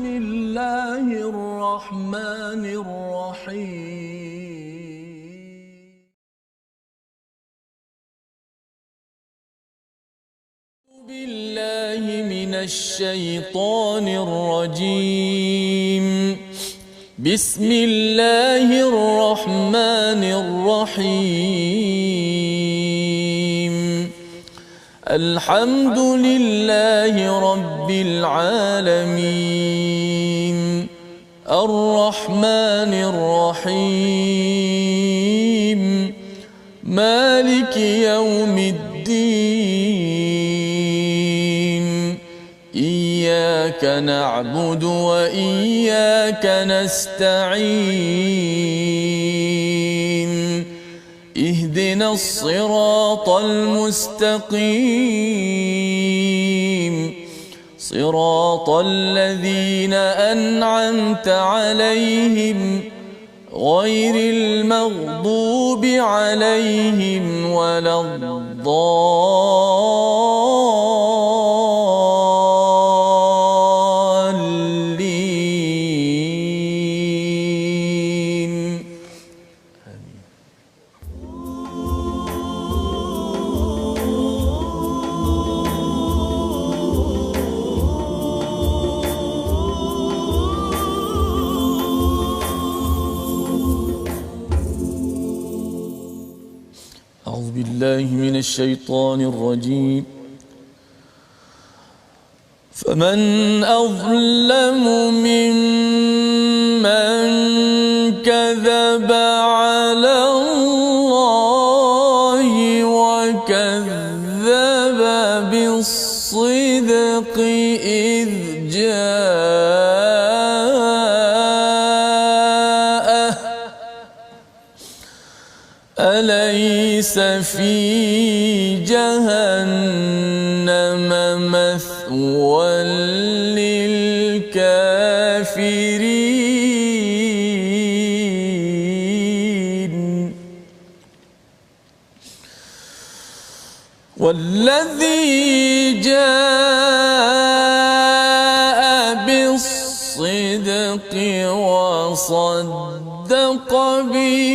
الله الرحمن الرحيم بالله من الشيطان الرجيم بسم الله الرحمن الرحيم الحمد لله رب العالمين الرحمن الرحيم مالك يوم الدين إياك نعبد وإياك نستعين اهدنا الصراط المستقيم صراط الذين أنعمت عليهم غير المغضوب عليهم ولا الضالين آمين. أعوذ بالله من الشيطان الرجيم فمن أظلم ممن كذب على الله وكذب بالصدق إذ جاءه أليس في جهنم مثوى للكافرين والذي جاء بالصدق وصدق به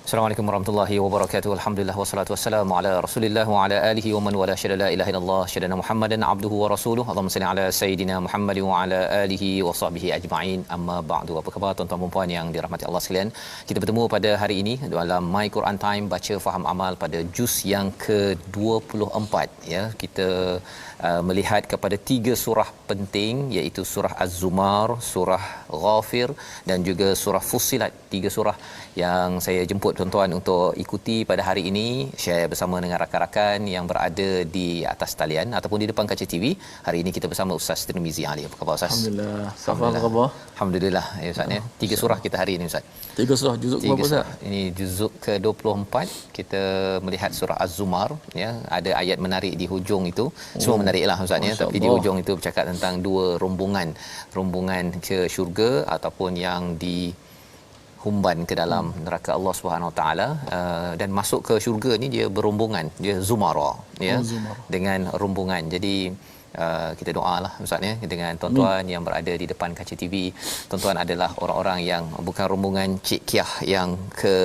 Assalamualaikum warahmatullahi wabarakatuh. Alhamdulillah wassalatu wassalamu ala Rasulillah wa ala alihi wa man wala syada la ilaha illallah syadana Muhammadan abduhu wa rasuluhu. Allahumma salli ala sayidina Muhammad wa ala alihi wa sahbihi ajma'in. Amma ba'du. Apa khabar tuan-tuan dan puan yang dirahmati Allah sekalian? Kita bertemu pada hari ini dalam My Quran Time baca faham amal pada juz yang ke-24 ya. Kita melihat kepada 3 surah penting iaitu surah Az-Zumar, surah Ghafir dan juga surah Fussilat. 3 surah yang saya jemput tuan-tuan untuk ikuti pada hari ini, share bersama dengan rakan-rakan yang berada di atas talian ataupun di depan kaca TV. Hari ini kita bersama Ustaz Tirmizi Ali. Apa khabar Ustaz? Alhamdulillah. Apa khabar? Alhamdulillah ya Ustaz ya. 3 surah kita hari ini Ustaz. 3 surah juzuk berapa Ustaz? Ini juzuk ke-24. Kita melihat surah Az-Zumar ya. Ada ayat menarik di hujung itu. Semua menariklah Ustaz ya, tapi di hujung itu bercakap tentang 2 rombongan ke syurga ataupun yang di humban ke dalam neraka Allah Subhanahu Wa Taala, dan masuk ke syurga ni dia berombongan, dia zumara ya, dengan rombongan. Jadi kita doalah Ustaz ya dengan tuan-tuan yang berada di depan kaca TV. Tuan-tuan adalah orang-orang yang bukan rombongan Cik Kiah yang ke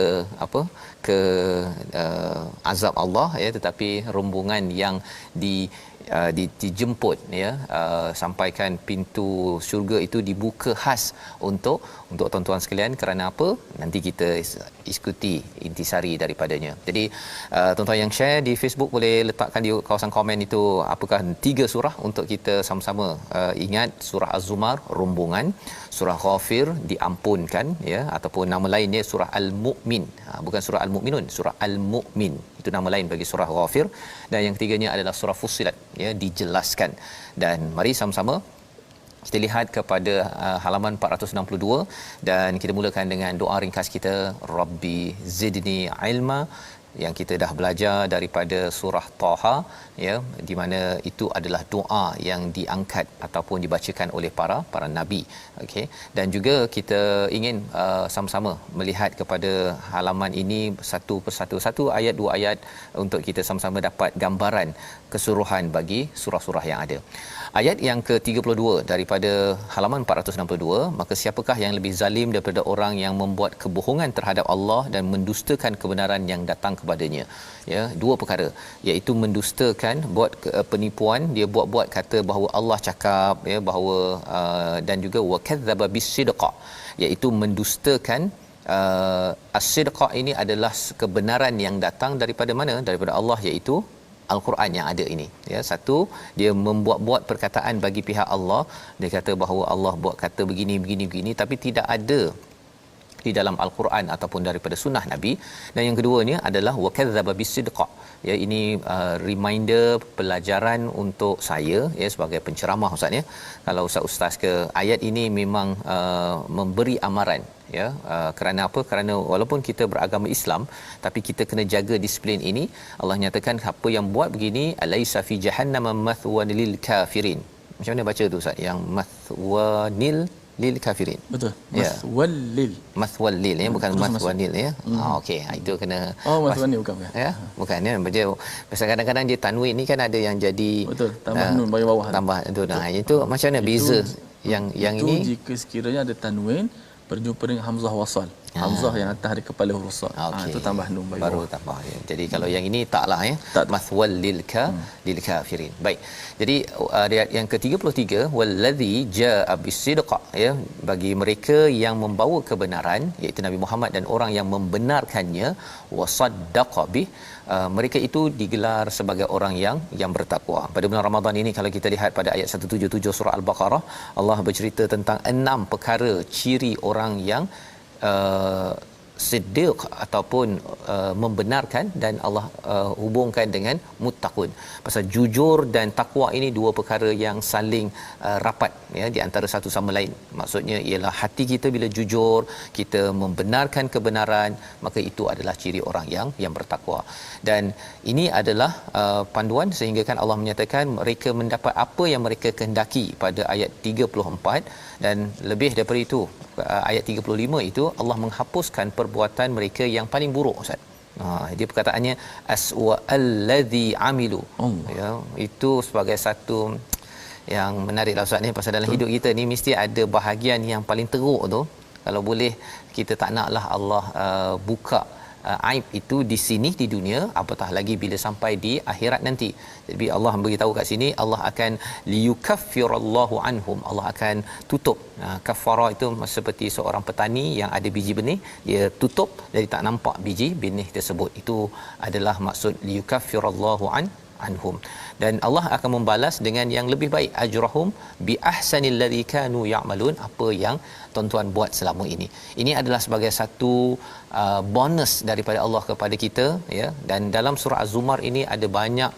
azab Allah ya, tetapi rombongan yang dijemput ya, sampaikan pintu syurga itu dibuka khas untuk tuan-tuan sekalian. Kerana apa? Nanti kita ikuti intisari daripadanya. Jadi tuan-tuan yang share di Facebook boleh letakkan di kawasan komen itu apakah 3 surah untuk kita sama-sama ingat. Surah Az-Zumar rombongan, surah Ghafir diampunkan ya, ataupun nama lainnya surah Al-Mu'min. Bukan surah Al-Mu'minun, surah Al-Mu'min itu nama lain bagi surah Ghafir. Dan yang ketiganya adalah surah Fussilat ya, dijelaskan. Dan mari sama-sama kita lihat kepada halaman 462 dan kita mulakan dengan doa ringkas kita, Rabbi zidni ilma yang kita dah belajar daripada surah Taha, ya, di mana itu adalah doa yang diangkat ataupun dibacakan oleh para nabi. Okey, dan juga kita ingin sama-sama melihat kepada halaman ini satu persatu, ayat dua ayat, untuk kita sama-sama dapat gambaran keseluruhan bagi surah-surah yang ada. Ayat yang ke-32 daripada halaman 462, maka siapakah yang lebih zalim daripada orang yang membuat kebohongan terhadap Allah dan mendustakan kebenaran yang datang kepadanya. Ya, dua perkara, iaitu mendustakan, buat penipuan, dia buat-buat kata bahawa Allah cakap, ya, bahawa dan juga wakadzaba bisidqa, iaitu mendustakan. As-sidqa ini adalah kebenaran yang datang daripada mana? Daripada Allah, iaitu Al-Quran yang ada ini. Ya, satu, dia membuat-buat perkataan bagi pihak Allah, dia kata bahawa Allah buat kata begini, tapi tidak ada di dalam Al-Quran ataupun daripada sunnah Nabi. Dan yang keduanya adalah wakadzaba bisidqa. Ya, ini reminder, pelajaran untuk saya, ya, sebagai penceramah ustaz, ya. Kalau ustaz ke ayat ini memang memberi amaran, ya, kerana apa? Kerana walaupun kita beragama Islam, tapi kita kena jaga disiplin ini. Allah nyatakan apa yang buat begini, alaisa fi jahannam mathwan lil kafirin. Macam mana baca tu ustaz? Yang mathwanil lil kafirin. Betul. Ya. Mathwalil, ya, bukan mathwanil, ya. Okey, itu kena mathwanil bukan. Ya, bukan, ya. Baca pasal kadang-kadang dia tanwin ni kan ada yang jadi betul, tambah nun bagi bawah. Tambah tu. Nah, itu macam mana beza yang itu ini? Jika sekiranya ada tanwin berjumpa dengan hamzah wasal. Hamzah yang atas di kepala huruf sad. Itu tambah nun bagi baru bawah. tambah, ya. Jadi kalau yang ini taklah, ya. Mathwal lil kafirin. Baik. Jadi ayat yang ke-33, wallazi jaa bisidqa, ya, bagi mereka yang membawa kebenaran, iaitu Nabi Muhammad dan orang yang membenarkannya, wasaddaqa bih, mereka itu digelar sebagai orang yang bertakwa. Pada bulan Ramadan ini, kalau kita lihat pada ayat 177 surah Al-Baqarah, Allah bercerita tentang 6 perkara ciri orang yang siddiq ataupun membenarkan, dan Allah hubungkan dengan muttaqun. Pasal jujur dan takwa ini dua perkara yang saling rapat, ya, di antara satu sama lain. Maksudnya ialah hati kita bila jujur, kita membenarkan kebenaran, maka itu adalah ciri orang yang bertakwa. Dan ini adalah panduan sehingga kan Allah menyatakan mereka mendapat apa yang mereka kehendaki pada ayat 34, dan lebih daripada itu ayat 35 itu Allah menghapuskan perbuatan mereka yang paling buruk, ustaz. Dia perkataannya aswa allazi amilu. Ya, itu sebagai satu yang menariklah ustaz ni, pasal dalam hidup kita ni mesti ada bahagian yang paling teruk tu. Kalau boleh kita tak naklah Allah buka aib itu di sini di dunia, apatah lagi bila sampai di akhirat nanti. Jadi Allah beritahu kat sini, Allah akan liyukaffirallahu anhum, Allah akan tutup. Kafara itu seperti seorang petani yang ada biji benih, dia tutup jadi tak nampak biji benih tersebut. Itu adalah maksud liyukaffirallahu anhum. Dan Allah akan membalas dengan yang lebih baik, ajrahum bi ahsanil ladzi kanu ya'malun, apa yang tuan-tuan buat selama ini. Ini adalah sebagai satu bonus daripada Allah kepada kita, ya. Dan dalam surah Az-Zumar ini ada banyak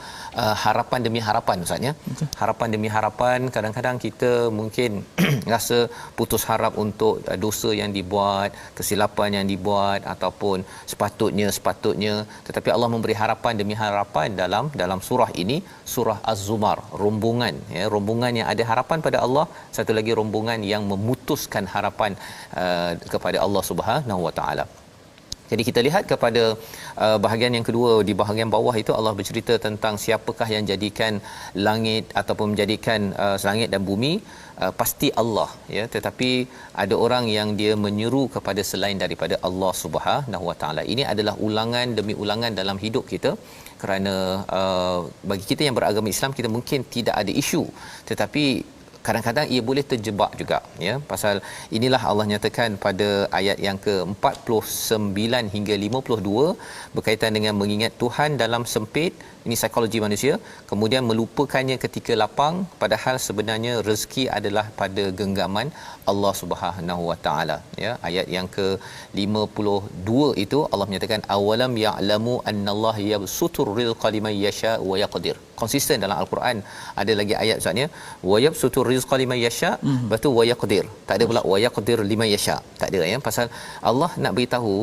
harapan demi harapan, ustaz, ya. Harapan demi harapan. Kadang-kadang kita mungkin rasa putus harap untuk dosa yang dibuat, kesilapan yang dibuat, ataupun sepatutnya, tetapi Allah memberi harapan demi harapan dalam surah ini, surah Az-Zumar, rombongan, ya, rombongan yang ada harapan pada Allah, satu lagi rombongan yang memutuskan harapan kepada Allah Subhanahu Wa Taala. Jadi kita lihat kepada bahagian yang kedua, di bahagian bawah itu Allah bercerita tentang siapakah yang jadikan langit ataupun menjadikan langit dan bumi. Pasti Allah, ya, tetapi ada orang yang dia menyeru kepada selain daripada Allah Subhanahu Wa Taala. Ini adalah ulangan demi ulangan dalam hidup kita, kerana bagi kita yang beragama Islam, kita mungkin tidak ada isu, tetapi kadang-kadang ia boleh terjebak juga, ya. Pasal inilah Allah nyatakan pada ayat yang ke-49 hingga 52 berkaitan dengan mengingat Tuhan dalam sempit, ini psikologi manusia, kemudian melupakannya ketika lapang, padahal sebenarnya rezeki adalah pada genggaman Allah Subhanahu Wa Taala, ya. Ayat yang ke-52 itu Allah menyatakan awalam ya'lamu annallaha yabsutur rizqa liman yasha wa yaqdir. konsisten dalam al-Quran. Ada lagi ayat Ustaznya, wa yabsutur rizqa liman yasha, lepas tu wa yaqdir. Tak ada pula wa yaqdir liman yasha. Tak ada ya, pasal Allah nak beritahu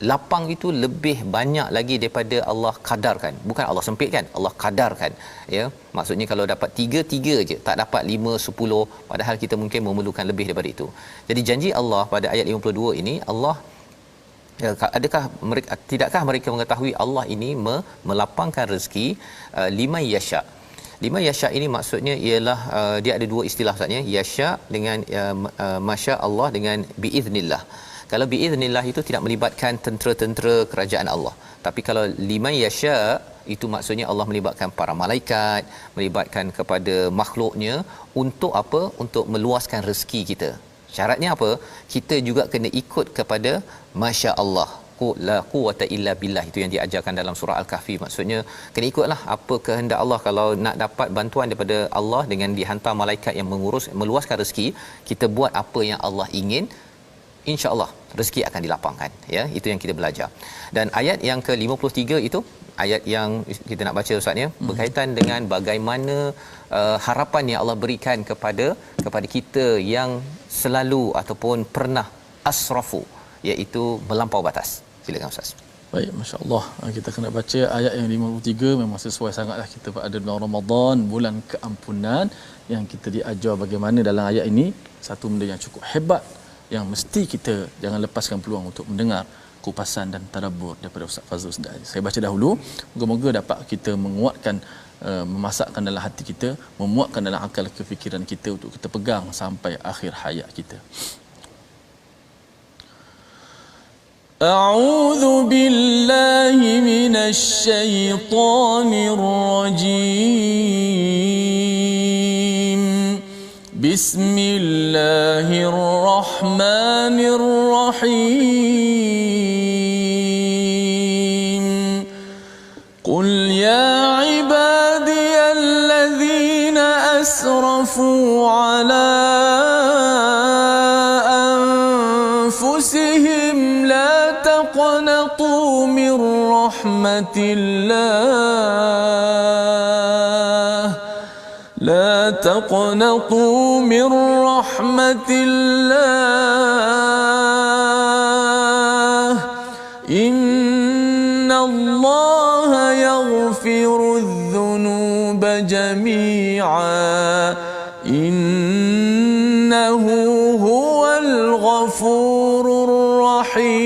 lapang itu lebih banyak lagi daripada Allah kadarkan. Bukan Allah sempitkan, Allah kadarkan. Ya, maksudnya kalau dapat 3 je, tak dapat 5, 10, padahal kita mungkin memerlukan lebih daripada itu. Jadi janji Allah pada ayat 52 ini, Allah tidakkah mereka mengetahui Allah ini melapangkan rezeki liman yasha. Liman yasha ini maksudnya ialah dia ada dua istilah Ustaznya, yasha dengan masya Allah dengan biiznillah. Kalau biiznillah itu tidak melibatkan tentera-tentera kerajaan Allah. Tapi kalau liman yasha itu maksudnya Allah melibatkan para malaikat, melibatkan kepada makhluknya untuk apa? Untuk meluaskan rezeki kita. Syaratnya apa? Kita juga kena ikut kepada masya Allah. La quwwata illa billah, itu yang diajarkan dalam surah Al-Kahfi. Maksudnya kena ikutlah apa kehendak Allah. Kalau nak dapat bantuan daripada Allah dengan dihantar malaikat yang meluaskan rezeki, kita buat apa yang Allah ingin, insya-Allah rezeki akan dilapangkan. Ya, itu yang kita belajar. Dan ayat yang ke-53 itu ayat yang kita nak baca Ustaz ya, berkaitan dengan bagaimana harapan yang Allah berikan kepada kita yang selalu ataupun pernah asrafu, iaitu melampau batas. Silakan Ustaz. Baik, masya-Allah. Kita kena baca ayat yang 53, memang sesuai sangatlah kita pada bulan Ramadan, bulan keampunan, yang kita diajar bagaimana dalam ayat ini satu benda yang cukup hebat yang mesti kita jangan lepaskan peluang untuk mendengar kupasan dan tadabbur daripada Ustaz Fazrul Sedar. Saya baca dahulu, moga-moga dapat kita menguatkan, memasakkan dalam hati kita, memuatkan dalam akal kefikiran kita untuk kita pegang sampai akhir hayat kita. A'udzu billahi minasy syaithanir rajim. Bismillahirrahmanirrahim. Qul ya ibadiyalladzina asrafu ala anfusihim la taqnatu min rahmatillah. لا تقنطوا من رحمة الله إن الله يغفر الذنوب جميعا إنه هو الغفور الرحيم.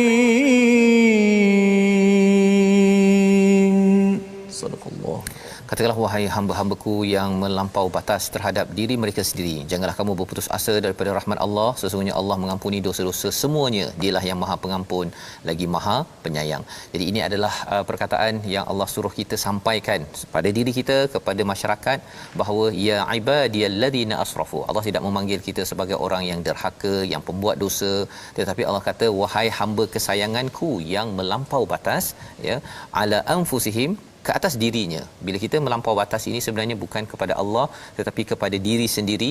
صدق الله. Katakanlah, wahai hamba-hambaku yang melampau batas terhadap diri mereka sendiri, janganlah kamu berputus asa daripada rahmat Allah. Sesungguhnya Allah mengampuni dosa-dosa semuanya. Dialah yang Maha Pengampun lagi Maha Penyayang. Jadi ini adalah perkataan yang Allah suruh kita sampaikan pada diri kita, kepada masyarakat, bahawa ya ibadiyalladzina asrafu. Allah tidak memanggil kita sebagai orang yang derhaka, yang pembuat dosa, tetapi Allah kata wahai hamba kesayanganku yang melampau batas, ya, ala anfusihim, ke atas dirinya. Bila kita melampau batas ini sebenarnya bukan kepada Allah tetapi kepada diri sendiri.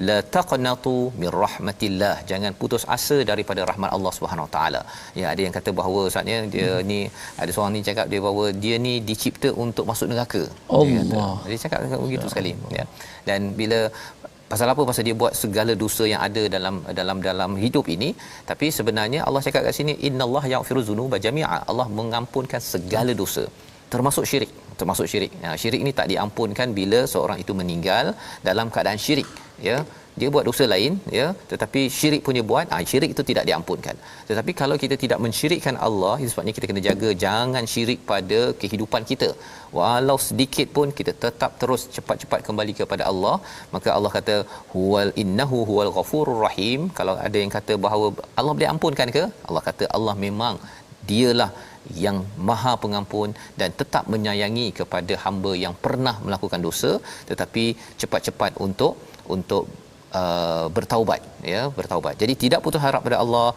La taqnatu min rahmatillah, jangan putus asa daripada rahmat Allah Subhanahu Wa Taala. Ya, ada yang kata bahawa Ustaznya dia ni, ada seorang ni cakap dia bahawa dia ni dicipta untuk masuk neraka. Allah. Dia cakap begitu sekali, ya. Dan bila pasal apa? Pasal dia buat segala dosa yang ada dalam hidup ini. Tapi sebenarnya Allah cakap kat sini innallaha yaghfiru dzunuba jami'a. Allah mengampunkan segala dosa, termasuk syirik. Syirik ini tak diampunkan bila seorang itu meninggal dalam keadaan syirik, ya. Dia buat dosa lain, ya, tetapi syirik pun dia buat, syirik itu tidak diampunkan. Tetapi kalau kita tidak mensyirikkan Allah, itu sebabnya kita kena jaga jangan syirik pada kehidupan kita. Walau sedikit pun kita tetap terus cepat-cepat kembali kepada Allah. Maka Allah kata innahu huwal ghafurur rahim. Kalau ada yang kata bahawa Allah boleh ampunkan ke? Allah kata Allah memang dialah yang Maha Pengampun dan tetap menyayangi kepada hamba yang pernah melakukan dosa tetapi cepat-cepat untuk bertaubat, ya, bertaubat. Jadi tidak putus harap pada Allah.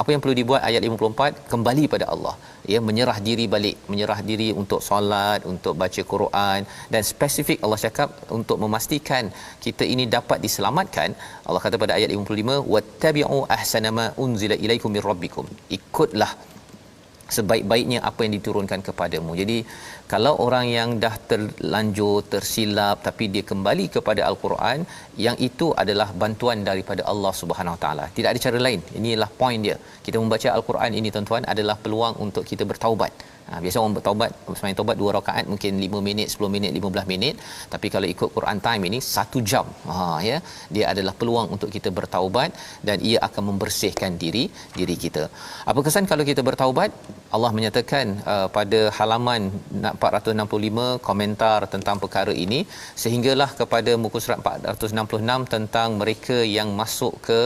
Apa yang perlu dibuat? Ayat 54, kembali pada Allah, ya, menyerah diri balik, menyerah diri untuk solat, untuk baca Quran, dan spesifik Allah cakap untuk memastikan kita ini dapat diselamatkan. Allah kata pada ayat 55, wattabi'u ahsana ma unzila ilaikum mir rabbikum, ikutlah sebaik-baiknya apa yang diturunkan kepadamu. Jadi kalau orang yang dah terlanjur tersilap tapi dia kembali kepada al-Quran, yang itu adalah bantuan daripada Allah Subhanahu Wa Taala. Tidak ada cara lain. Inilah poin dia. Kita membaca al-Quran ini tuan-tuan adalah peluang untuk kita bertaubat. Biasa orang bertaubat, sembahyang taubat 2 rakaat mungkin 5 minit, 10 minit, 15 minit, tapi kalau ikut Quran time ini 1 jam. Ya, dia adalah peluang untuk kita bertaubat dan ia akan membersihkan diri kita. Apa kesan kalau kita bertaubat? Allah menyatakan pada halaman 465 komentar tentang perkara ini, sehinggalah kepada muka surat 466 tentang mereka yang masuk ke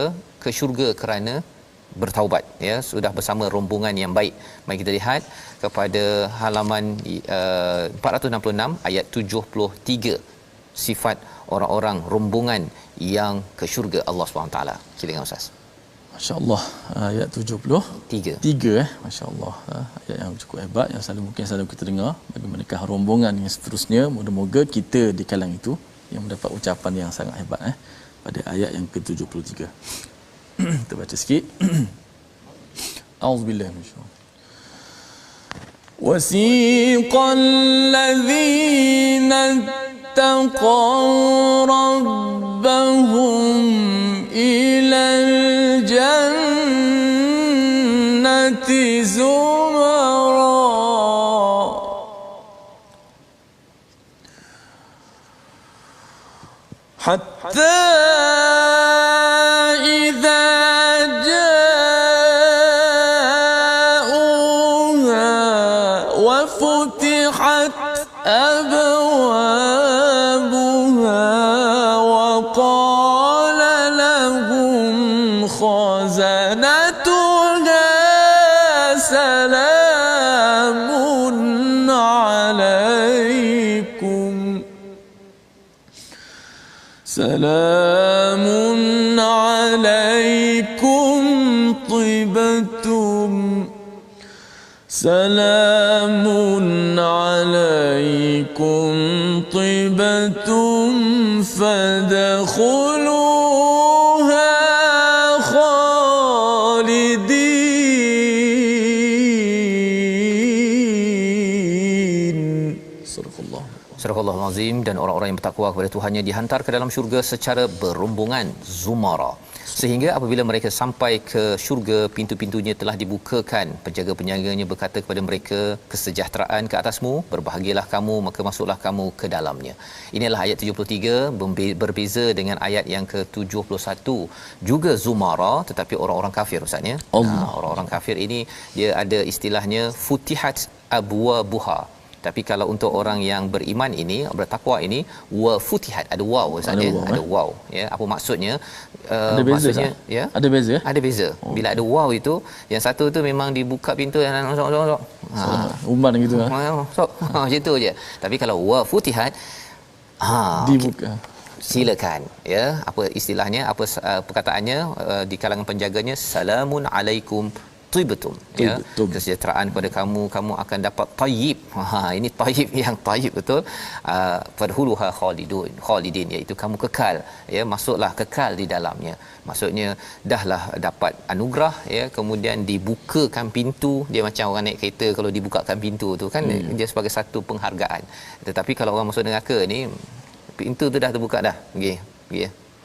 syurga kerana bertaubat, ya, sudah bersama rombongan yang baik. Mari kita lihat kepada halaman 466 ayat 73, sifat orang-orang rombongan yang ke syurga Allah SWT. Silakan Ustaz. Masya-Allah, ayat 73 masya-Allah, ayat yang cukup hebat yang selalu kita dengar. Bagaimanakah rombongan yang seterusnya, moga-moga kita di kalangan itu yang mendapat ucapan yang sangat hebat pada ayat yang ke-73. Kita baca sikit. A'udzubillahi minasyaitanir wasiqal ladzina taqaw rabbahum ilal jannati zumara hatta سلام عليكم طبتم سلام عليكم طبتم فادخلوها خالدين. صدق الله. Surah Al-Azim. Dan orang-orang yang bertakwa kepada Tuhannya dihantar ke dalam syurga secara berombongan, zumara. Sehingga apabila mereka sampai ke syurga, pintu-pintunya telah dibukakan. Penjaga-penjaganya berkata kepada mereka, kesejahteraan ke atasmu, berbahagialah kamu, maka masuklah kamu ke dalamnya. Inilah ayat 73, berbeza dengan ayat yang ke-71, juga zumara, tetapi orang-orang kafir Ustaz ya. Orang-orang kafir ini dia ada istilahnya futihat abwabuha. Tapi kalau untuk orang yang beriman ini, bertakwa ini, wa futihat, ada waw Ustaz ya, ada waw ya. Apa maksudnya? Ada beza, maksudnya ya. Ada beza. Ada beza. Bila ada waw itu, yang satu tu memang dibuka pintu dan sok. Umban gitu sok. Macam tu je. Tapi kalau wa futihat dibuka. Silakan ya. Apa istilahnya? Apa perkataannya di kalangan penjaganya? Salamun alaikum tibtum, ya, kesejahteraan kepada kamu, kamu akan dapat tayyib. Ini tayyib yang tayyib betul. Fadhuluha khalidin, iaitu kamu kekal, ya, masuklah kekal di dalamnya. Maksudnya dahlah dapat anugerah, ya, kemudian dibukakan pintu. Dia macam orang naik kereta, kalau dibukakan pintu tu kan dia sebagai satu penghargaan. Tetapi kalau orang masuk neraka ni, pintu tu dah terbuka dah. Okey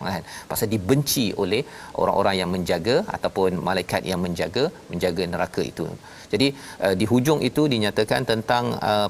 kan, pasal dibenci oleh orang-orang yang menjaga ataupun malaikat yang menjaga neraka itu. Jadi di hujung itu dinyatakan tentang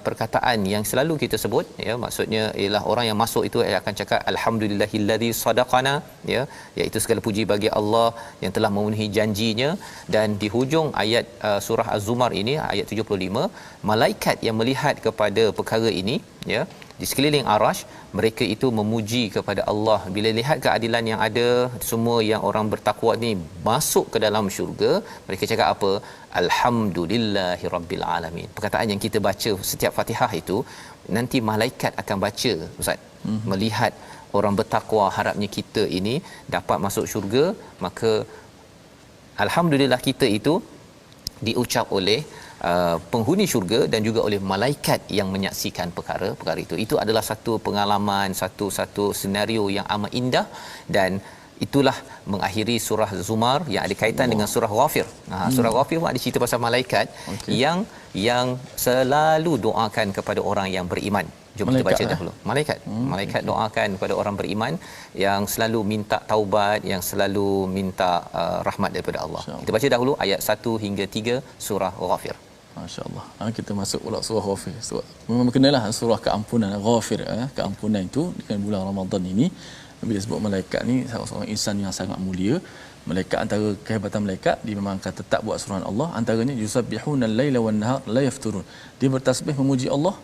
perkataan yang selalu kita sebut, ya, maksudnya ialah orang yang masuk itu akan cakap alhamdulillahillazi sadaqana, ya, iaitu segala puji bagi Allah yang telah memenuhi janjinya. Dan di hujung ayat surah Az-Zumar ini ayat 75, malaikat yang melihat kepada perkara ini, ya, di sekeliling Arash, mereka itu memuji kepada Allah bila lihat keadilan yang ada, semua yang orang bertakwa ni masuk ke dalam syurga. Mereka cakap apa? Alhamdulillahirabbil alamin. Perkataan yang kita baca setiap Fatihah itu nanti malaikat akan baca Ustaz. Melihat orang bertakwa, harapnya kita ini dapat masuk syurga, maka alhamdulillah kita itu diucap oleh penghuni syurga dan juga oleh malaikat yang menyaksikan perkara itu. Itu adalah satu pengalaman, satu senario yang amat indah, dan itulah mengakhiri surah Zumar yang ada kaitan dengan surah Ghafir. Surah Ghafir pun ada cerita pasal malaikat yang selalu doakan kepada orang yang beriman. Jom kita baca dahulu. Malaikat doakan kepada orang beriman yang selalu minta taubat, yang selalu minta rahmat daripada Allah. Kita baca dahulu ayat 1 hingga 3 surah Ghafir. Masya-Allah. Kita masuk pula surah Ghafir. Memang kenalah surah keampunan Ghafir, keampunan itu di bulan Ramadan ini. Bila sebut malaikat ni seorang insan yang sangat mulia. Malaikat, antara kehebatan malaikat, dia memang akan tetap buat suruhan Allah. Antaranya yusabbihuna al-laila wan-nahar la yafturun. Dia bertasbih memuji Allah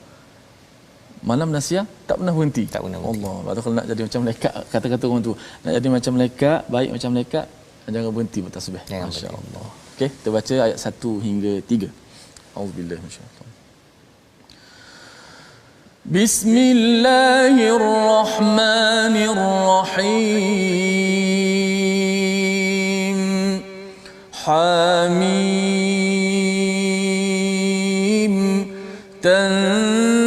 malam dan siang, tak pernah berhenti. Allah. Lepas tu kalau nak jadi macam malaikat, kata-kata orang tu, nak jadi macam malaikat, baik macam malaikat, jangan berhenti bertasbih. Masya-Allah. Okey, kita baca ayat 1 hingga 3. Auzubillahi minasyaitanir Bismillahirrahmanirrahim. Hamim. Tanzilul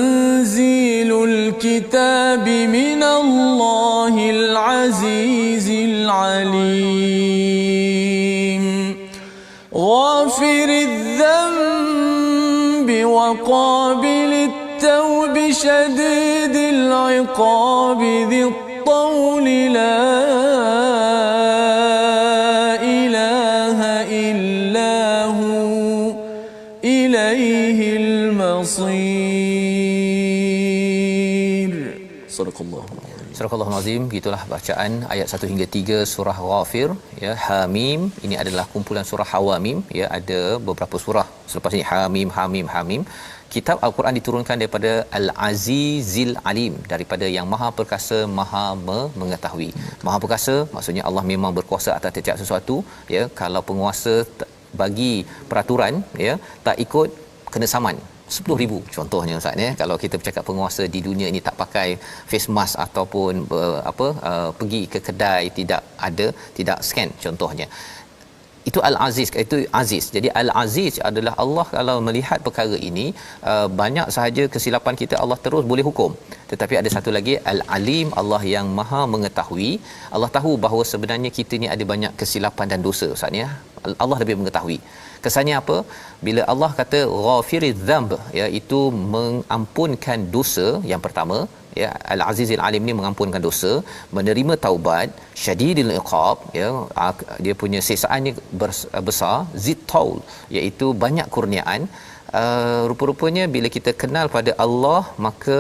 kitab minallahil azizil alim. Ghafiriz dhanbi wa qabilit التوب شديد العقاب ذي الطول لا إله إلا هو إليه المصير. صدق الله. Surah Al-Azim. Gitulah bacaan ayat 1 hingga 3 surah Ghafir, ya. Hamim, ini adalah kumpulan surah Hawamim, ya. Ada beberapa surah selepas ini, Hamim. Kitab Al-Quran diturunkan daripada Al-Azizil Alim, daripada yang Maha Perkasa, Maha mengetahui. Maha Perkasa maksudnya Allah memang berkuasa atas setiap sesuatu, ya. Kalau penguasa bagi peraturan, ya, tak ikut, kena saman 10,000 contohnya, Ustaz, ya. Kalau kita bercakap penguasa di dunia ini tak pakai face mask ataupun pergi ke kedai tidak scan contohnya, itu Al-Aziz, itu Aziz. Jadi Al-Aziz adalah Allah kalau melihat perkara ini, banyak sahaja kesilapan kita Allah terus boleh hukum. Tetapi ada satu lagi, Al-Alim, Allah yang Maha mengetahui. Allah tahu bahawa sebenarnya kita ni ada banyak kesilapan dan dosa, Ustaz, ya. Allah lebih mengetahui. Kesannya apa? Bila Allah kata Ghafiriz Dzamb, ya, itu mengampunkan dosa yang pertama, ya. Al-Azizil Alim ni mengampunkan dosa, menerima taubat, Syadidil Iqab, ya, dia punya siksaannya besar, Zitaul, iaitu banyak kurniaan. Rupa-rupanya bila kita kenal pada Allah, maka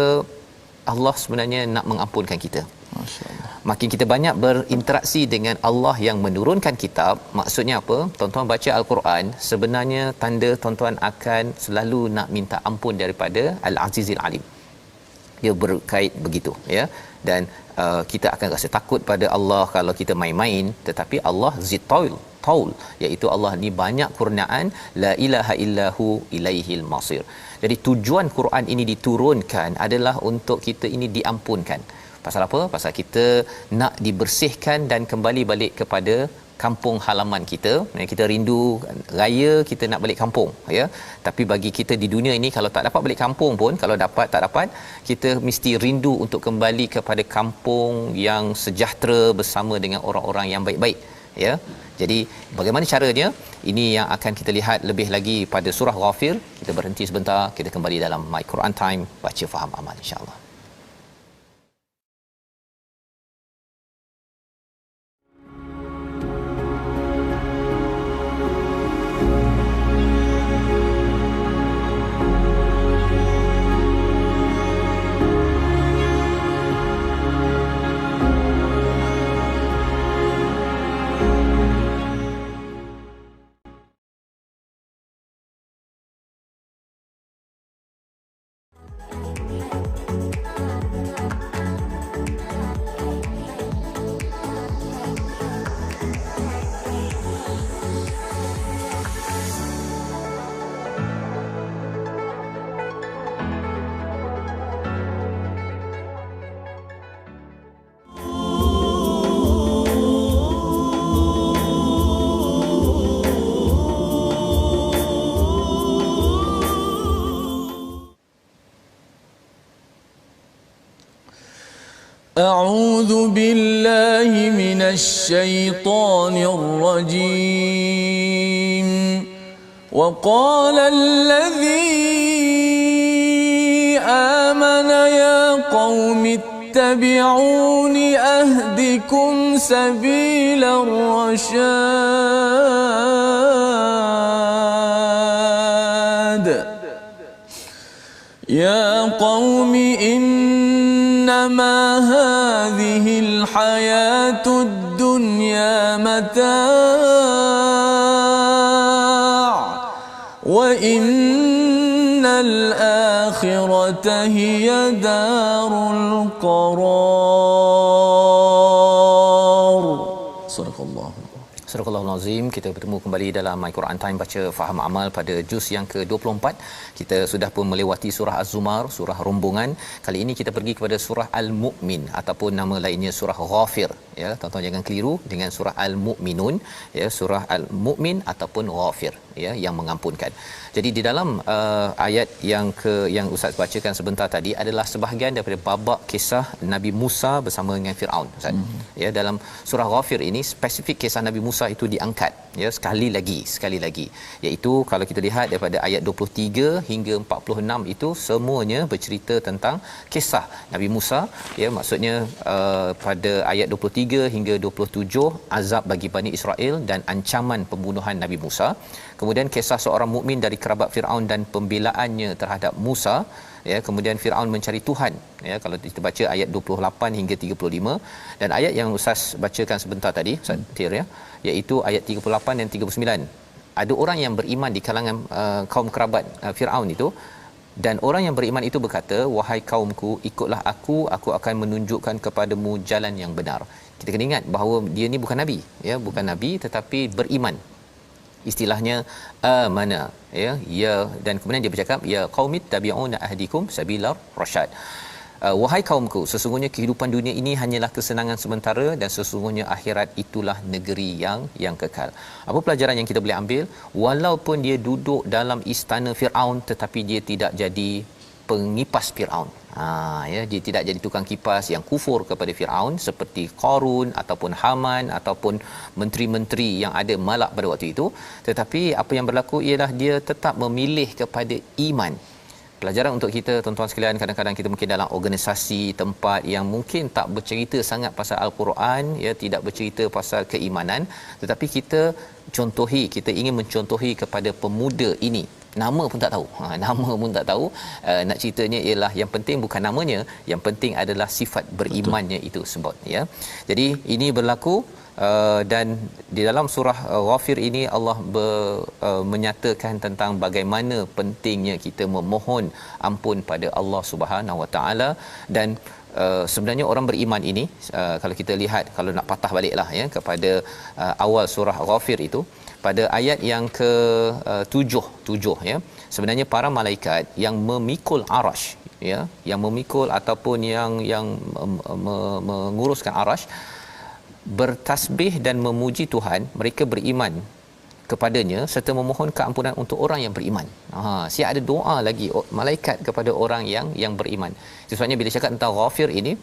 Allah sebenarnya nak mengampunkan kita. Masya-Allah. Makin kita banyak berinteraksi dengan Allah yang menurunkan kitab, maksudnya apa? Tuan-tuan baca Al-Quran, sebenarnya tanda tuan-tuan akan selalu nak minta ampun daripada Al-Azizil Alim. Dia berkait begitu, ya. Dan kita akan rasa takut pada Allah kalau kita main-main, tetapi Allah Zitaul, iaitu Allah ni banyak kurniaan, la ilaha illahu ilaihil masir. Jadi tujuan Quran ini diturunkan adalah untuk kita ini diampunkan. Pasal apa? Pasal kita nak dibersihkan dan kembali balik kepada kampung halaman kita. Kita rindu raya, kita nak balik kampung, ya. Tapi bagi kita di dunia ini, kalau tak dapat balik kampung pun, kalau dapat tak dapat, kita mesti rindu untuk kembali kepada kampung yang sejahtera bersama dengan orang-orang yang baik-baik, ya. Jadi bagaimana caranya? Ini yang akan kita lihat lebih lagi pada surah Ghafir. Kita berhenti sebentar, kita kembali dalam My Quran Time, baca faham amal, insya-Allah. أعوذ بالله من الشيطان الرجيم وقال الذي آمن يا قوم اتبعون أهدكم سبيل الرشاد يا قوم إنما هذه الحياة الدنيا متاع وإن الآخرة هي دار القرار. صدق الله. Surah Al-Azim. Kita bertemu kembali dalam My Quran Time baca faham amal pada juz yang ke-24. Kita sudah pun melewati surah Az-Zumar, surah rombongan. Kali ini kita pergi kepada surah Al-Mu'min ataupun nama lainnya surah Ghafir, ya. Tuan-tuan jangan keliru dengan surah Al-Mu'minun, ya, surah Al-Mu'min ataupun Ghafir, ya, yang mengampunkan. Jadi di dalam ayat yang Ustaz bacakan sebentar tadi adalah sebahagian daripada babak kisah Nabi Musa bersama dengan Firaun, Ustaz. Ya, dalam surah Ghafir ini spesifik kisah Nabi Musa itu diangkat, ya, sekali lagi, iaitu kalau kita lihat daripada ayat 23 hingga 46 itu semuanya bercerita tentang kisah Nabi Musa, ya. Maksudnya pada ayat 23 hingga 27 azab bagi Bani Israel dan ancaman pembunuhan Nabi Musa. Kemudian kisah seorang mukmin dari kerabat Firaun dan pembelaannya terhadap Musa, ya. Kemudian Firaun mencari Tuhan, ya, kalau kita baca ayat 28 hingga 35, dan ayat yang Ustaz bacakan sebentar tadi, Ustaz Tir, ya, iaitu ayat 38 dan 39. Ada orang yang beriman di kalangan kaum kerabat Firaun itu, dan orang yang beriman itu berkata, wahai kaumku, ikutlah aku akan menunjukkan kepadamu jalan yang benar. Kita kena ingat bahawa dia ni bukan nabi, ya, bukan nabi tetapi beriman. Istilahnya amana, ya, dan kemudian dia bercakap, ya qaumit tabi'una ahdikum sabilar rasyad. Wahai kaumku, sesungguhnya kehidupan dunia ini hanyalah kesenangan sementara dan sesungguhnya akhirat itulah negeri yang kekal. Apa pelajaran yang kita boleh ambil? Walaupun dia duduk dalam istana Firaun tetapi dia tidak jadi pengipas Firaun. Ya, dia tidak jadi tukang kipas yang kufur kepada Firaun seperti Qarun ataupun Haman ataupun menteri-menteri yang ada malak pada waktu itu, tetapi apa yang berlaku ialah dia tetap memilih kepada iman. Pelajaran untuk kita, tuan-tuan sekalian, kadang-kadang kita mungkin dalam organisasi tempat yang mungkin tak bercerita sangat pasal Al-Quran, ya, tidak bercerita pasal keimanan, tetapi kita ingin mencontohi kepada pemuda ini. Nama pun tak tahu. Nama pun tak tahu. Nak ceritanya ialah yang penting bukan namanya, yang penting adalah sifat berimannya. Betul. Itu sebab, ya. Jadi ini berlaku dan di dalam surah Ghafir ini Allah menyatakan tentang bagaimana pentingnya kita memohon ampun pada Allah Subhanahu Wa Taala. Dan sebenarnya orang beriman ini, kalau kita lihat, kalau nak patah baliklah, ya, kepada awal surah Ghafir itu, pada ayat yang ke-7, ya, sebenarnya para malaikat yang memikul arash, ya, yang memikul ataupun yang menguruskan arash, bertasbih dan memuji Tuhan. Mereka beriman kepadanya serta memohon keampunan untuk orang yang beriman. Siap ada doa lagi malaikat kepada orang yang beriman. Sebabnya bila cakap tentang Ghafir ini,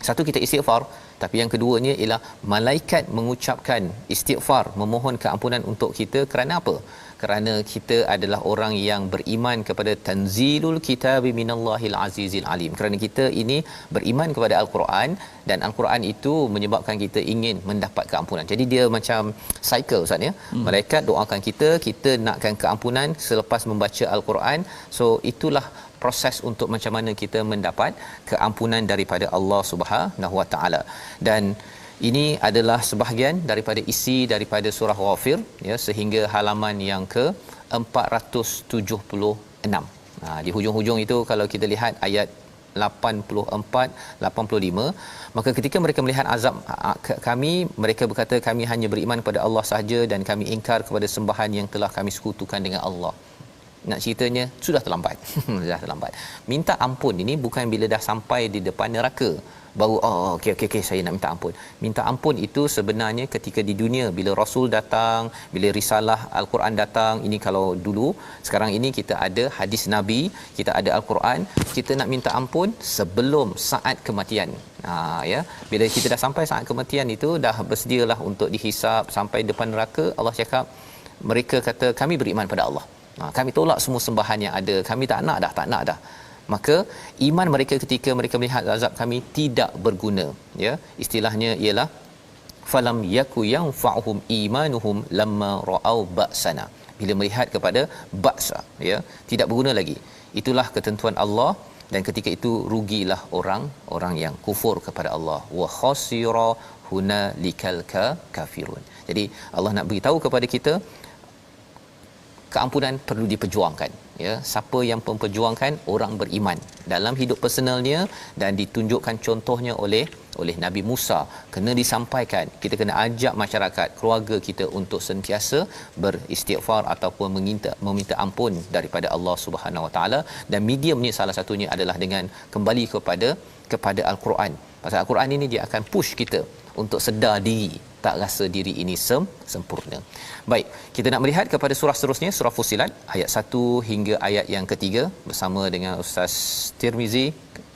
satu, kita istighfar, tapi yang keduanya ialah malaikat mengucapkan istighfar, memohon keampunan untuk kita. Kerana apa? Kerana kita adalah orang yang beriman kepada tanzilul kitabi minallahil azizil alim. Kerana kita ini beriman kepada Al-Quran, dan Al-Quran itu menyebabkan kita ingin mendapat keampunan. Jadi dia macam cycle, Ustaz, ya. Malaikat doakan kita nakkan keampunan selepas membaca Al-Quran. So itulah proses untuk macam mana kita mendapat keampunan daripada Allah Subhanahu Wa Taala. Dan ini adalah sebahagian daripada isi daripada surah Ghafir, ya, sehingga halaman yang ke-476. Di hujung-hujung itu kalau kita lihat ayat 84 85, maka ketika mereka melihat azab kami, mereka berkata, kami hanya beriman kepada Allah sahaja dan kami ingkar kepada sembahan yang telah kami sekutukan dengan Allah. nak ceritanya sudah terlambat. Sudah terlambat. Minta ampun ini bukan bila dah sampai di depan neraka baru okey saya nak minta ampun. Minta ampun itu sebenarnya ketika di dunia, bila Rasul datang, bila risalah Al-Quran datang. Ini kalau dulu. Sekarang ini kita ada hadis Nabi, kita ada Al-Quran, kita nak minta ampun sebelum saat kematian. Ya, bila kita dah sampai saat kematian itu, dah bersedialah untuk dihisap sampai depan neraka. Allah cakap, mereka kata kami beriman pada Allah. Kami tolak semua sembahan yang ada, kami tak nak dah. Maka iman mereka ketika mereka melihat azab kami tidak berguna, ya. Istilahnya ialah falam yaku yanfa'uhum imanuhum lamma ra'au ba'sana. Bila melihat kepada ba'sa, ya, tidak berguna lagi. Itulah ketentuan Allah, dan ketika itu rugilah orang yang kufur kepada Allah. Wa khasira hunalikal kafirun. Jadi Allah nak beritahu kepada kita, keampunan perlu diperjuangkan, ya. Siapa yang memperjuangkan? Orang beriman dalam hidup personalnya, dan ditunjukkan contohnya oleh Nabi Musa. Kena disampaikan, kita kena ajak masyarakat, keluarga kita untuk sentiasa beristighfar ataupun meminta ampun daripada Allah Subhanahu Wa Taala. Dan mediumnya salah satunya adalah dengan kembali kepada Al-Quran. Pasal Al-Quran ini dia akan push kita untuk sedar diri, tak rasa diri ini sempurna. Baik, kita nak melihat kepada surah seterusnya, surah Fussilat ayat 1 hingga ayat yang ketiga bersama dengan Ustaz Tirmizi.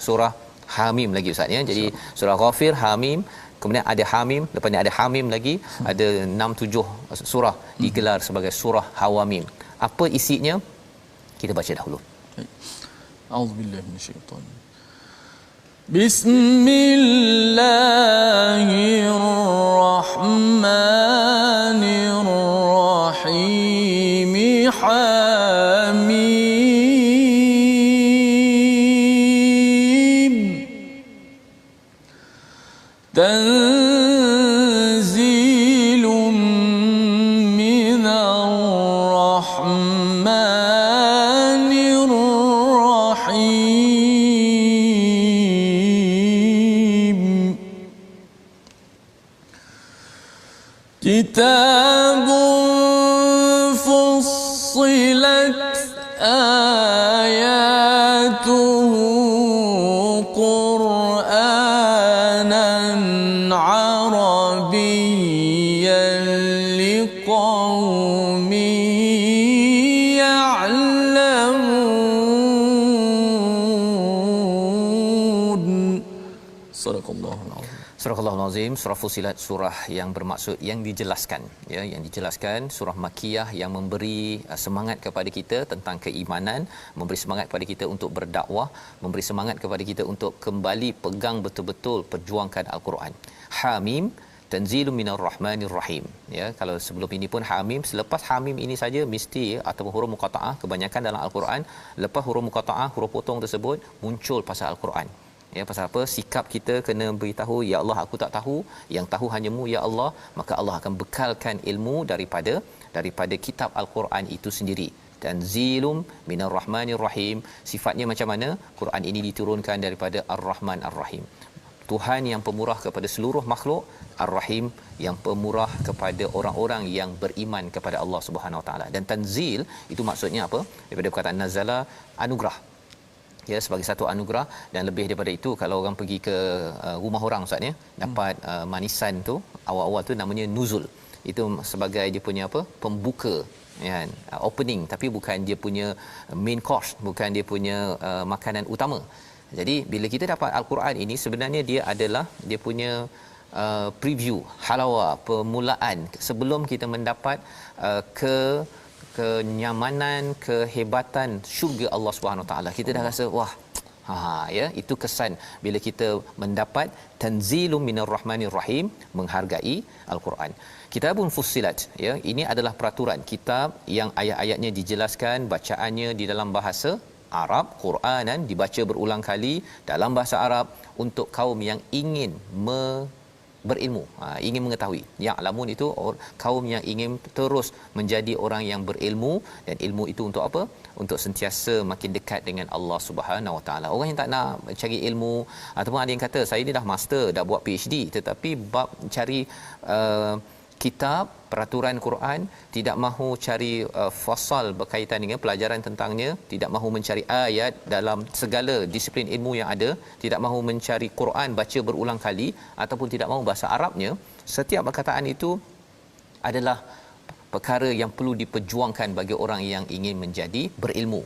Surah Hamim lagi Ustaz, ya. Jadi surah Ghafir, Hamim, kemudian ada Hamim, lepas ni ada Hamim lagi, ada 6-7 surah digelar sebagai surah Hawamim. Apa isinya? Kita baca dahulu. A'udzubillahi minasyaitanir Bismillahirrahmanirrahim. Hamim. Tanzilum minar rahmanir rahim. Kitabun fussilat ayatuhu Qur'anan Arabiyyan liqaumin ya'lamun. Sadaqallahul azim. Surah Al-Azim, surah Fussilat, surah yang bermaksud yang dijelaskan, ya, yang dijelaskan, surah Makkiyah yang memberi semangat kepada kita tentang keimanan, memberi semangat kepada kita untuk berdakwah, memberi semangat kepada kita untuk kembali pegang betul-betul perjuangkan Al-Quran. Hamim, tanzilun minar rahmanir rahim, ya. Kalau sebelum ini pun Hamim, selepas Hamim ini saja mesti, ataupun huruf muqattaah kebanyakan dalam Al-Quran, lepas huruf muqattaah, huruf potong tersebut muncul pasal Al-Quran. Ya, pasal apa? Sikap kita kena beritahu, ya Allah, aku tak tahu, yang tahu hanyamu ya Allah. Maka Allah akan bekalkan ilmu daripada kitab Al-Quran itu sendiri. Tanzilum minar rahmanir rahim. Sifatnya macam mana? Quran ini diturunkan daripada Ar-Rahman Ar-Rahim. Tuhan yang pemurah kepada seluruh makhluk, Ar-Rahim yang pemurah kepada orang-orang yang beriman kepada Allah Subhanahu Wa Taala. Dan tanzil itu maksudnya apa? Daripada perkataan nazala, anugerah. Ya, sebagai satu anugerah. Dan lebih daripada itu, kalau orang pergi ke rumah orang Ustaz, ya, dapat manisan tu awal-awal tu namanya nuzul. Itu sebagai dia punya apa? Pembuka, ya, opening, tapi bukan dia punya main course, bukan dia punya makanan utama. Jadi bila kita dapat Al-Quran ini, sebenarnya dia adalah dia punya preview, halawah, permulaan sebelum kita mendapat kenyamanan, kehebatan syurga Allah Subhanahu Wa Taala. Kita dah rasa wah, ya, itu kesan bila kita mendapat tanzilum minar rahmanir rahim, menghargai Al-Quran. Kitabun fussilat, ya, ini adalah peraturan kitab yang ayat-ayatnya dijelaskan, bacaannya di dalam bahasa Arab, Quranan dibaca berulang kali dalam bahasa Arab untuk kaum yang ingin berilmu, ingin mengetahui. Ya'lamun itu kaum yang ingin terus menjadi orang yang berilmu, dan ilmu itu untuk apa? Untuk sentiasa makin dekat dengan Allah Subhanahu Wa Taala. Orang yang tak nak cari ilmu, ataupun ada yang kata saya ni dah master, dah buat PhD, tetapi bab cari kitab peraturan Quran, tidak mahu cari fasal berkaitan dengan pelajaran tentangnya, tidak mahu mencari ayat dalam segala disiplin ilmu yang ada, tidak mahu mencari Quran baca berulang kali ataupun tidak mahu bahasa Arabnya, setiap perkataan itu adalah perkara yang perlu diperjuangkan bagi orang yang ingin menjadi berilmu.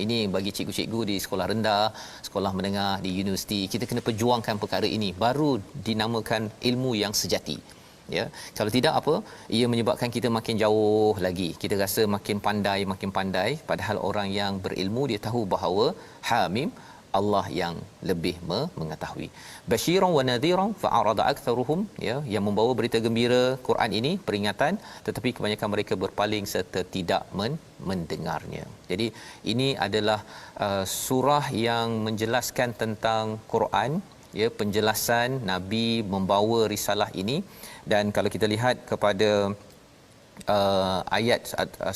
Ini bagi cikgu-cikgu di sekolah rendah, sekolah menengah, di universiti, kita kena perjuangkan perkara ini, baru dinamakan ilmu yang sejati. Ya, kalau tidak apa, ia menyebabkan kita makin jauh lagi, kita rasa makin pandai, padahal orang yang berilmu dia tahu bahawa Hamim, Allah yang lebih mengetahui. Basyiran wa nadhiran fa'arada aktsaruhum, ya, yang membawa berita gembira Quran ini, peringatan, tetapi kebanyakan mereka berpaling serta tidak mendengarnya. Jadi ini adalah surah yang menjelaskan tentang Quran, ya, penjelasan Nabi membawa risalah ini. Dan kalau kita lihat kepada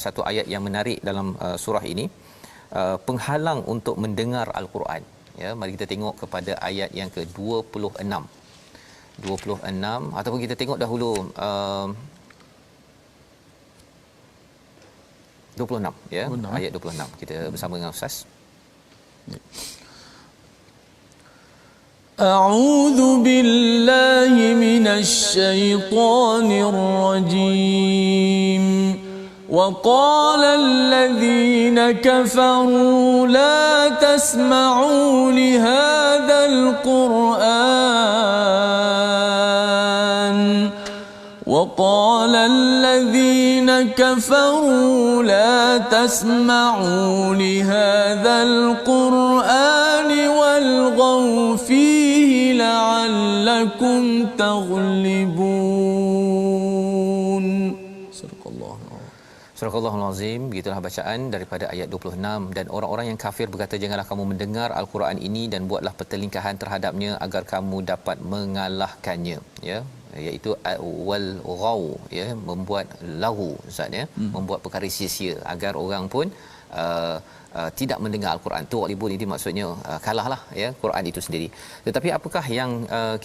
satu ayat yang menarik dalam surah ini, penghalang untuk mendengar Al-Quran, ya, mari kita tengok kepada ayat yang ke-26 ataupun kita tengok dahulu 26, ya, 26. Ayat 26 kita bersama dengan Ustaz. أعوذ بالله من الشيطان الرجيم وقال الذين كفروا لا تسمعوا لهذا القرآن وقال الذين كفروا لا تسمعوا لهذا القرآن والغوا فيه لعلكم تغلبون. Surah Al-Azim, begitulah bacaan daripada ayat 26. Dan orang-orang yang kafir berkata, janganlah kamu mendengar Al-Quran ini dan buatlah pertelingkahan terhadapnya agar kamu dapat mengalahkannya, ya, iaitu wal ghaw, ya, membuat lahu, Ustaz, ya, membuat perkara sia-sia agar orang pun tidak mendengar Al-Quran. Tu walibun ini maksudnya kalahlah, ya, Quran itu sendiri. Tetapi apakah yang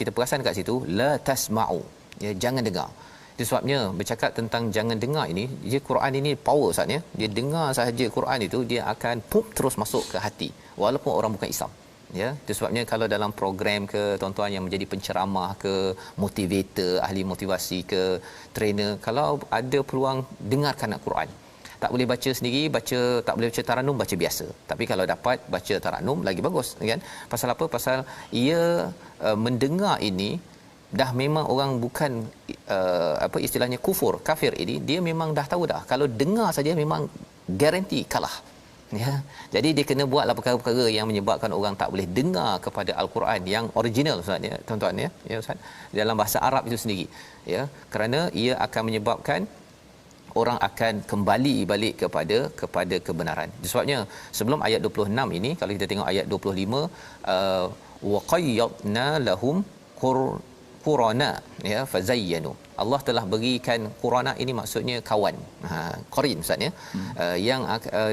kita perasan kat situ? La tasma'u, ya, jangan dengar. Itu sebabnya bercakap tentang jangan dengar ini, dia Quran ini power, Ustaz, ya. Dia dengar sahaja Quran itu, dia akan terus masuk ke hati walaupun orang bukan Islam. Ya, itu sebabnya kalau dalam program ke tuan-tuan yang menjadi penceramah ke, motivator, ahli motivasi ke, trainer, kalau ada peluang dengarkan Al-Quran. Tak boleh baca sendiri, tak boleh baca taranum, baca biasa. Tapi kalau dapat baca taranum lagi bagus, kan? Pasal apa? Pasal ia mendengar ini dah memang orang bukan istilahnya kafir ini, dia memang dah tahu dah kalau dengar saja memang garanti kalah, ya. Jadi dia kena buatlah perkara-perkara yang menyebabkan orang tak boleh dengar kepada Al-Quran yang original, Ustaz, ya, tuan-tuan, ya, ya, Ustaz, dalam bahasa Arab itu sendiri, ya, kerana ia akan menyebabkan orang akan kembali balik kepada kebenaran. Sebabnya sebelum ayat 26 ini, kalau kita tengok ayat 25, wa qayyadna lahum qurana, ya, fazayyanu. Allah telah berikan qurana ini maksudnya kawan, qarin, Ustaz, ya, yang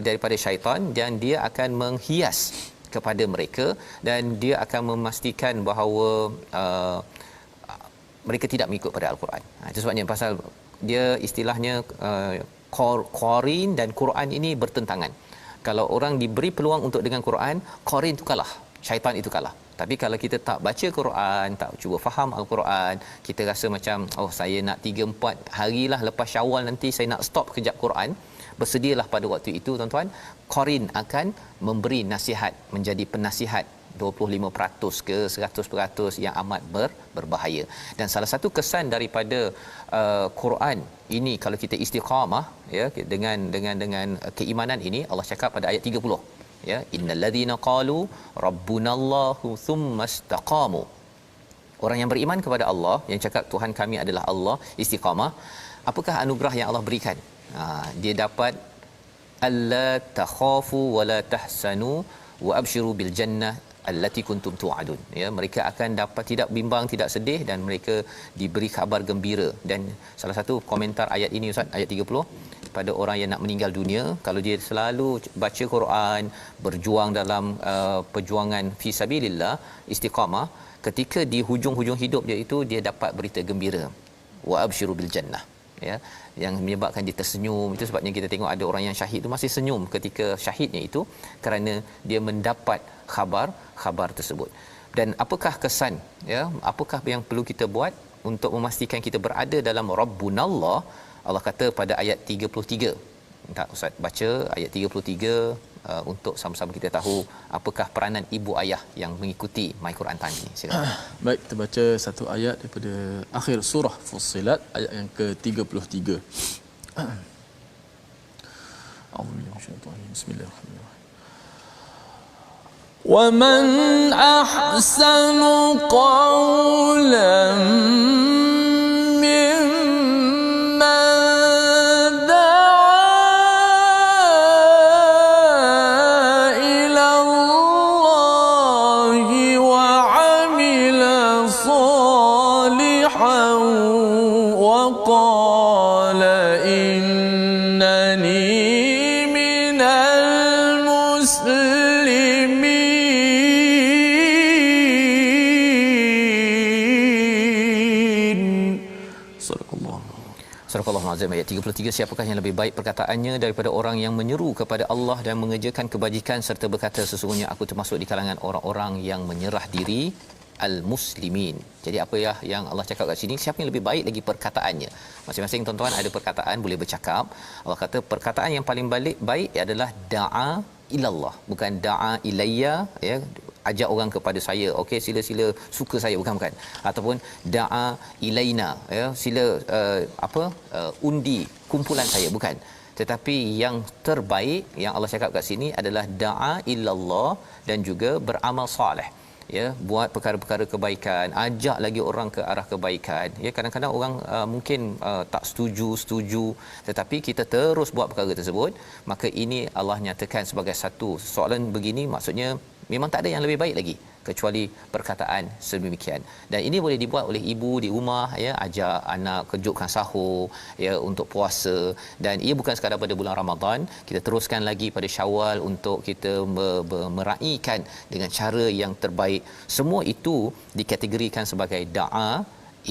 daripada syaitan, dan dia akan menghias kepada mereka dan dia akan memastikan bahawa mereka tidak mengikut pada Al-Quran. Itu sebabnya pasal dia istilahnya qarin dan Quran ini bertentangan. Kalau orang diberi peluang untuk dengan Quran, qarin itu kalah, syaitan itu kalah. Tapi kalau kita tak baca Quran, tak cuba faham Al-Quran, kita rasa macam, oh, saya nak 3-4 harilah lepas Syawal nanti saya nak stop kejap Quran. Bersedialah pada waktu itu, tuan-tuan. Qarin akan memberi nasihat, menjadi penasihat 25% ke 100% yang amat berbahaya. Dan salah satu kesan daripada Quran ini, kalau kita istiqamah, ya, dengan keimanan ini, Allah cakap pada ayat 30, ya, innalladzina qalu rabbunallahu thumma istaqamu. Orang yang beriman kepada Allah, yang cakap Tuhan kami adalah Allah, istiqamah, apakah anugerah yang Allah berikan? Dia dapat alla takhafu wala tahsanu wa abshiru bil jannah allati kuntum tu'adun, ya, mereka akan dapat tidak bimbang, tidak sedih, dan mereka diberi kabar gembira. Dan salah satu komentar ayat ini, Ustaz, ayat 30, pada orang yang nak meninggal dunia, kalau dia selalu baca Quran, berjuang dalam perjuangan fi sabilillah, istiqamah, ketika di hujung-hujung hidup dia itu, dia dapat berita gembira. wa abshiru bil jannah. Ya, yang menyebabkan dia tersenyum itu sebabnya kita tengok ada orang yang syahid itu masih senyum ketika syahidnya itu kerana dia mendapat khabar tersebut. Dan apakah kesan, ya, apakah yang perlu kita buat untuk memastikan kita berada dalam Rabbunallah? Allah kata pada ayat 33. Tak, Ustaz baca ayat 33 untuk sama-sama kita tahu apakah peranan ibu ayah yang mengikuti My Quran Time ini. Silakan. Baik, kita baca satu ayat daripada akhir surah Fussilat ayat yang ke-33. Bismillahirrahmanirrahim. Wa man ahsanu qawlan Azim ayat 33, siapakah yang lebih baik perkataannya daripada orang yang menyeru kepada Allah dan mengerjakan kebajikan serta berkata sesungguhnya aku termasuk di kalangan orang-orang yang menyerah diri al-muslimin. Jadi apa ya yang Allah cakap kat sini, siapa yang lebih baik lagi perkataannya? Masing-masing tuan-tuan ada perkataan boleh bercakap. Allah kata perkataan yang paling baik adalah da'a ilallah, bukan da'a ilayya, ya, ajak orang kepada saya, okey, sila-sila suka saya, bukan, ataupun da'a ilaina, ya, sila undi kumpulan saya, bukan. Tetapi yang terbaik yang Allah cakap kat sini adalah da'a ilallah dan juga beramal soleh, ya, buat perkara-perkara kebaikan, ajak lagi orang ke arah kebaikan. Ya, kadang-kadang orang mungkin tak setuju, tetapi kita terus buat perkara tersebut, maka ini Allah nyatakan sebagai satu soalan begini, maksudnya memang tak ada yang lebih baik lagi kecuali perkataan sedemikian. Dan ini boleh dibuat oleh ibu di rumah, ya, ajak anak kejutkan sahur, ya, untuk puasa. Dan ia bukan sekadar pada bulan Ramadan, kita teruskan lagi pada Syawal untuk kita meraihkan dengan cara yang terbaik. Semua itu dikategorikan sebagai da'a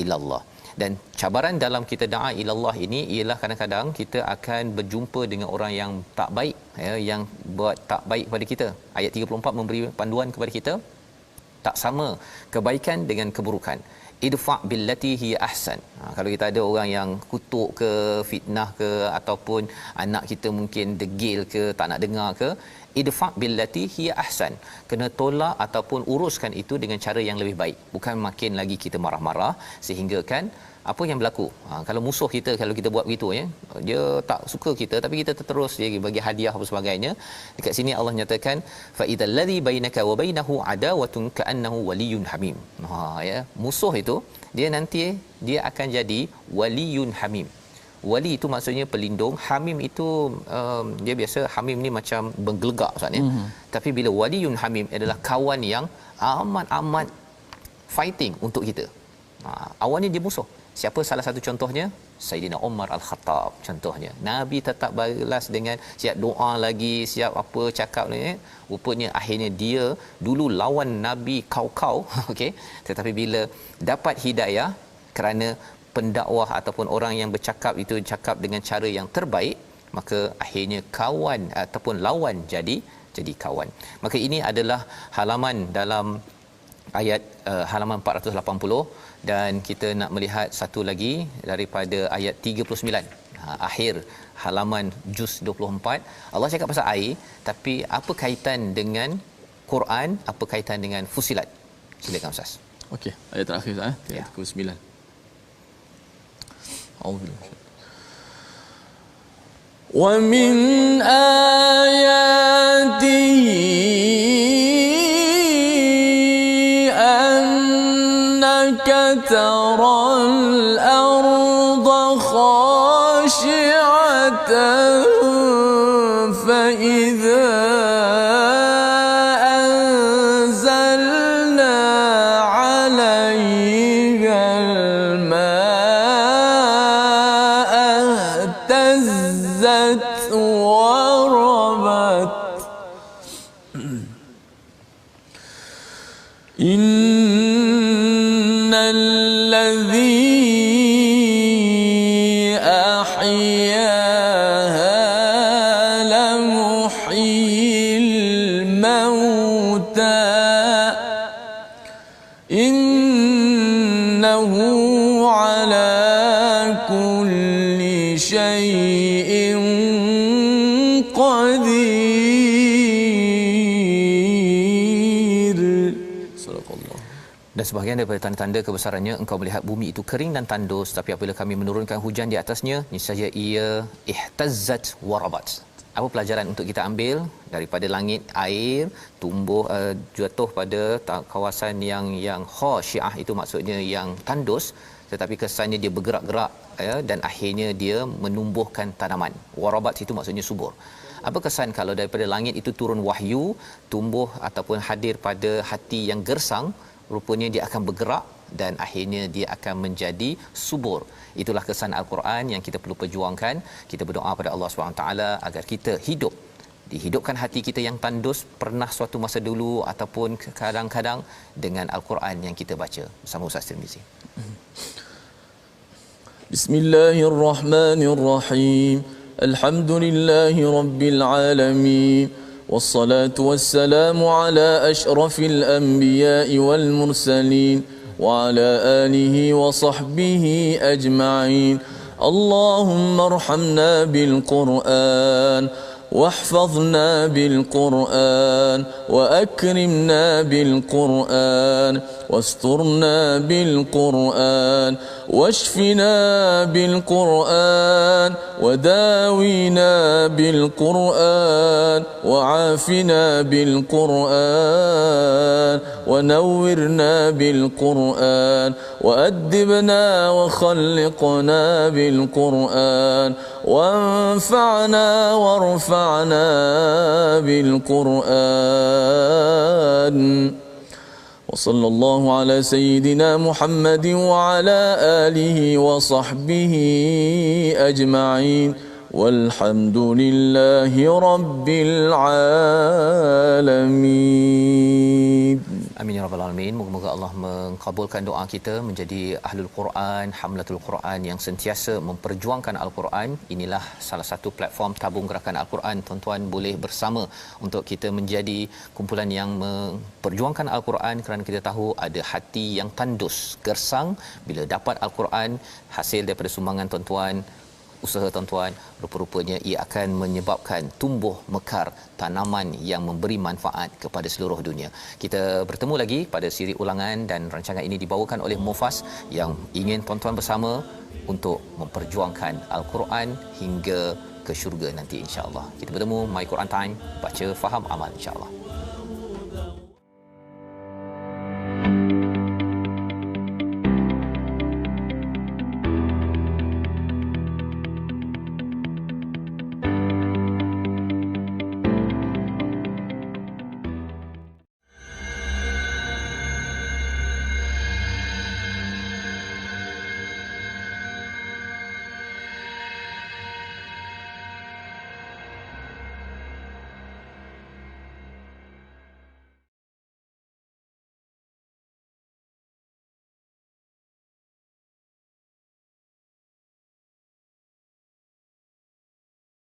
ilallah. Dan cabaran dalam kita da'a ilallah ini ialah kadang-kadang kita akan berjumpa dengan orang yang tak baik, ya, yang buat tak baik kepada kita. Ayat 34 memberi panduan kepada kita, tak sama kebaikan dengan keburukan. Idfa' billati hiya ahsan. Kalau kita ada orang yang kutuk ke, fitnah ke, ataupun anak kita mungkin degil ke, tak nak dengar ke, idfa' billati hiya ahsan. Kena tolak ataupun uruskan itu dengan cara yang lebih baik. Bukan makin lagi kita marah-marah sehingga kan apa yang berlaku. Kalau musuh kita, kalau kita buat begitu, ya, dia tak suka kita tapi kita terus dia bagi hadiah apa sebagainya. Dekat sini Allah nyatakan fa idzal ladzi bainaka wa bainahu adawatun ka'annahu waliyyun hamim. Ya, musuh itu dia akan jadi waliyun hamim. Wali itu maksudnya pelindung, hamim itu dia biasa hamim ni macam menggelegak maksudnya. Tapi bila waliyun hamim adalah kawan yang amat fighting untuk kita. Awalnya dia musuh. Siapa salah satu contohnya? Sayyidina Umar Al-Khattab contohnya. Nabi tetap balas dengan siap doa lagi, siap apa cakap ni. Rupanya akhirnya dia dulu lawan Nabi kau-kau, okey. Tetapi bila dapat hidayah kerana pendakwah ataupun orang yang bercakap itu cakap dengan cara yang terbaik, maka akhirnya kawan ataupun lawan jadi kawan. Maka ini adalah halaman dalam ayat halaman 480, dan kita nak melihat satu lagi daripada ayat 39, akhir halaman juz 24. Allah cakap pasal air, tapi apa kaitan dengan Quran, apa kaitan dengan Fussilat? Silakan Ustaz. Okey, ayat terakhir ayat 39. Wa min ayatihi annaka taral arda khashi'atan fa idza إن الذي الموتى إنه على كل شيء قدير. صدق الله. Dan sebahagian daripada tanda-tanda kebesarannya engkau melihat bumi itu kering dan tandus, tapi apabila kami menurunkan hujan di atasnya niscaya ia ihtazzat warabat. Apa pelajaran untuk kita ambil daripada langit? Air tumbuh jatuh pada kawasan yang khasyiah, itu maksudnya yang tandus, tetapi kesannya dia bergerak-gerak ya, dan akhirnya dia menumbuhkan tanaman. Warabat itu maksudnya subur. Apa kesan kalau daripada langit itu turun wahyu, tumbuh ataupun hadir pada hati yang gersang, rupanya dia akan bergerak dan akhirnya dia akan menjadi subur. Itulah kesan Al-Quran yang kita perlu perjuangkan. Kita berdoa pada Allah SWT agar kita hidup, dihidupkan hati kita yang tandus pernah suatu masa dulu ataupun kadang-kadang dengan Al-Quran yang kita baca. Bersama Ustaz Tirmizi. Bismillahirrahmanirrahim. Alhamdulillahi rabbil alamin. والصلاة والسلام على أشرف الأنبياء والمرسلين وعلى آله وصحبه أجمعين. اللهم ارحمنا بالقرآن واحفظنا بالقرآن وأكرمنا بالقرآن واسترنا بالقرآن واشفنا بالقرآن وداوينا بالقرآن وعافنا بالقرآن ونورنا بالقرآن وأدبنا وخلقنا بالقرآن وانفعنا وارفعنا بالقرآن. وصلى الله على سيدنا محمد وعلى آله وصحبه أجمعين والحمد لله رب العالمين. Amin ya rabbal alamin. Moga-moga Allah mengabulkan doa kita menjadi ahlul Quran, hamlatul Quran yang sentiasa memperjuangkan Al-Quran. Inilah salah satu platform tabung gerakan Al-Quran. Tuan-tuan boleh bersama untuk kita menjadi kumpulan yang memperjuangkan Al-Quran, kerana kita tahu ada hati yang tandus, gersang bila dapat Al-Quran, hasil daripada sumbangan tuan-tuan, usaha tuan-tuan, rupa-rupanya ia akan menyebabkan tumbuh mekar tanaman yang memberi manfaat kepada seluruh dunia. Kita bertemu lagi pada siri ulangan dan rancangan ini dibawakan oleh Mufas yang ingin tuan-tuan bersama untuk memperjuangkan Al-Quran hingga ke syurga nanti, insya-Allah. Kita bertemu My Quran Time, baca, faham, amal, insya-Allah.